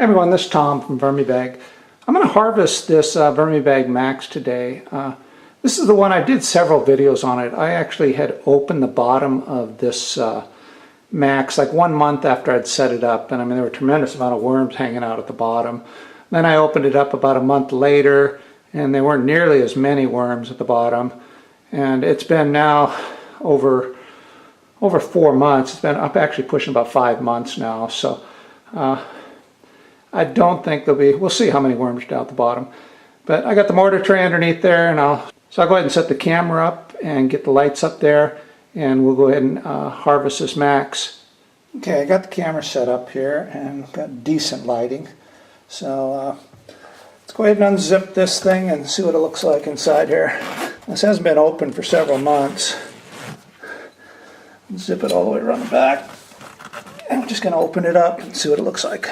Hey everyone, this is Tom from VermiBag. I'm going to harvest this VermiBag Max today. This is the one I did several videos on it. I actually had opened the bottom of this Max like 1 month after I'd set it up, and I mean there were a tremendous amount of worms hanging out at the bottom. Then I opened it up about a month later, and there weren't nearly as many worms at the bottom. And it's been now over 4 months. It's been up actually pushing about 5 months now. So I don't think there'll be, we'll see how many worms are down at the bottom. But I got the mortar tray underneath there, and so I'll go ahead and set the camera up and get the lights up there, and we'll go ahead and harvest this Max. Okay, I got the camera set up here and got decent lighting. So let's go ahead and unzip this thing and see what it looks like inside here. This hasn't been open for several months. Zip it all the way around the back. And I'm just going to open it up and see what it looks like.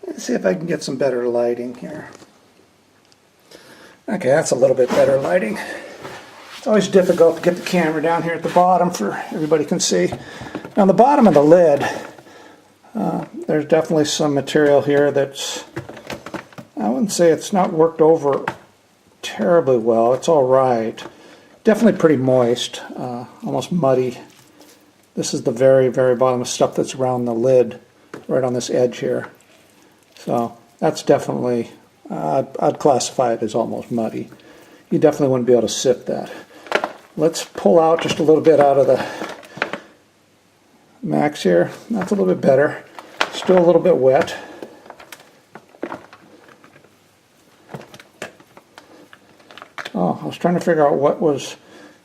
Let's see if I can get some better lighting here. Okay, that's a little bit better lighting. It's always difficult to get the camera down here at the bottom for everybody can see. Now, on the bottom of the lid, there's definitely some material here that's, I wouldn't say it's not worked over terribly well. It's all right. Definitely pretty moist, almost muddy. This is the very, very bottom of stuff that's around the lid, right on this edge here. So that's definitely, I'd classify it as almost muddy. You definitely wouldn't be able to sift that. Let's pull out just a little bit out of the Max here. That's a little bit better. Still a little bit wet. Oh, I was trying to figure out what was...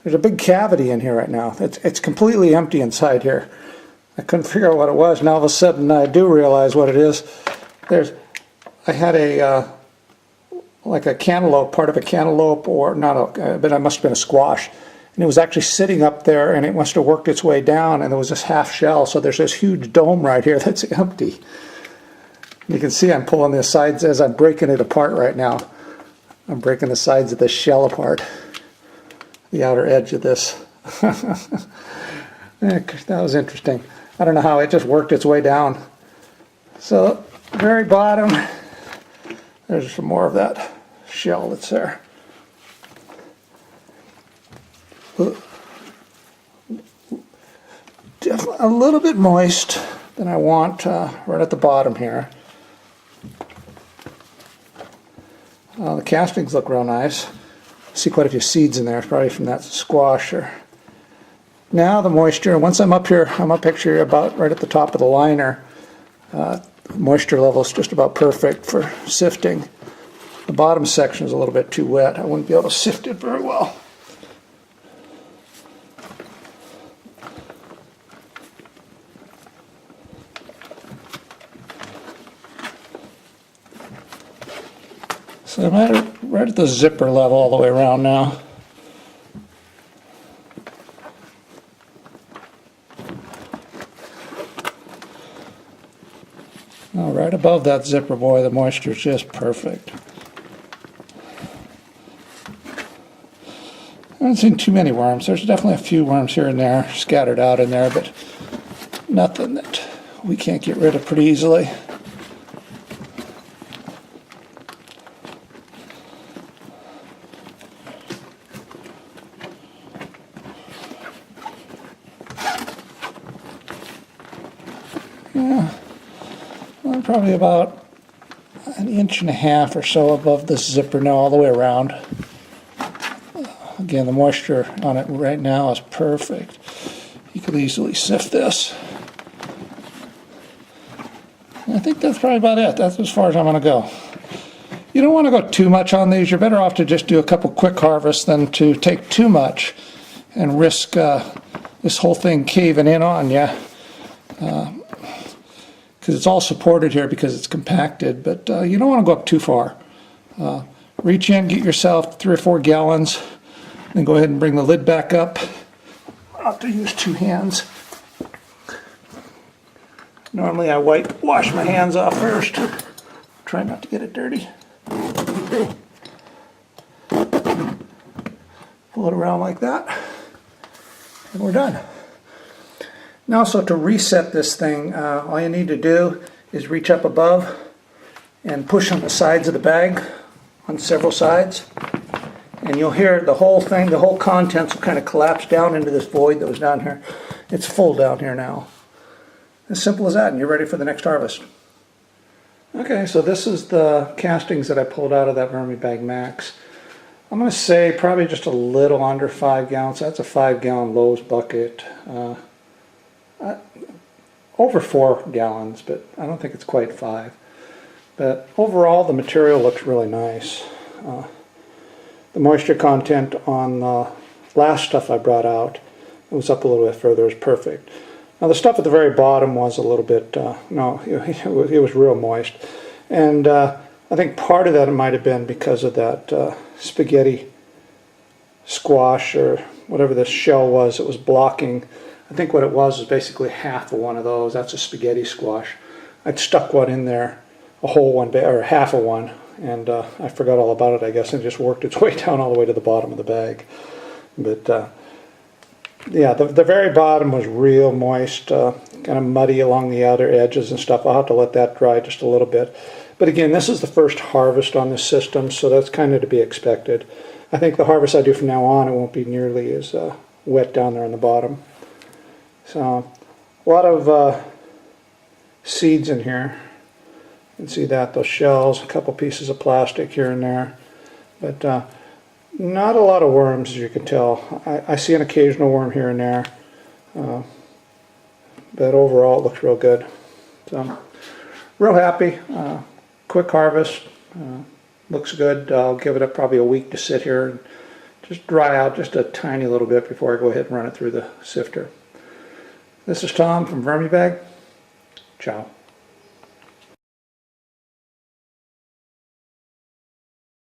There's a big cavity in here right now. It's completely empty inside here. I couldn't figure out what it was. Now all of a sudden I do realize what it is. I had a like a cantaloupe, part of a cantaloupe, or not a, but it must have been a squash. And it was actually sitting up there, and it must have worked its way down, and there was this half shell. So there's this huge dome right here that's empty. You can see I'm pulling the sides as I'm breaking it apart right now. I'm breaking the sides of this shell apart, the outer edge of this. That was interesting. I don't know how it just worked its way down. So, very bottom, there's some more of that shell that's there. Definitely a little bit moist than I want right at the bottom here. The castings look real nice. See quite a few seeds in there, probably from that squash. Now the moisture, once I'm up here, I'm up here about right at the top of the liner. Moisture level is just about perfect for sifting. The bottom section is a little bit too wet. I wouldn't be able to sift it very well. So I'm right at the zipper level all the way around now. Now right above that zipper, boy, the moisture is just perfect. I haven't seen too many worms. There's definitely a few worms here and there scattered out in there, but nothing that we can't get rid of pretty easily. Yeah, well, probably about 1.5 inches or so above this zipper now, all the way around. Again, the moisture on it right now is perfect. You could easily sift this. And I think that's probably about it. That's as far as I'm going to go. You don't want to go too much on these. You're better off to just do a couple quick harvests than to take too much and risk this whole thing caving in on you. Because it's all supported here because it's compacted, but you don't want to go up too far. Reach in, get yourself 3 or 4 gallons, then go ahead and bring the lid back up. I'll have to use 2 hands. Normally I wash my hands off first. Try not to get it dirty. Pull it around like that, and we're done. Now, so to reset this thing, all you need to do is reach up above and push on the sides of the bag on several sides, and you'll hear the whole thing, the whole contents will kind of collapse down into this void that was down here. It's full down here now. As simple as that, and you're ready for the next harvest. Okay, so this is the castings that I pulled out of that VermiBag Max. I'm going to say probably just a little under 5 gallons. That's a 5-gallon Lowe's bucket. Over 4 gallons, but I don't think it's quite 5. But overall, the material looks really nice. The moisture content on the last stuff I brought out, it was up a little bit further, it was perfect. Now the stuff at the very bottom was a little bit, no, it was real moist. And I think part of that might have been because of that spaghetti squash or whatever this shell was. It was blocking. I think what it was basically half of one of those. That's a spaghetti squash. I'd stuck one in there, a whole one, or half of one, and I forgot all about it, I guess, and it just worked its way down all the way to the bottom of the bag. But yeah, the very bottom was real moist, kind of muddy along the outer edges and stuff. I'll have to let that dry just a little bit. But again, this is the first harvest on this system, so that's kind of to be expected. I think the harvest I do from now on, it won't be nearly as wet down there on the bottom. So, a lot of seeds in here. You can see that, those shells, a couple pieces of plastic here and there. But not a lot of worms, as you can tell. I see an occasional worm here and there. But overall, it looks real good. So, real happy. Quick harvest. Looks good. I'll give it probably a week to sit here and just dry out just a tiny little bit before I go ahead and run it through the sifter. This is Tom from VermiBag. Ciao.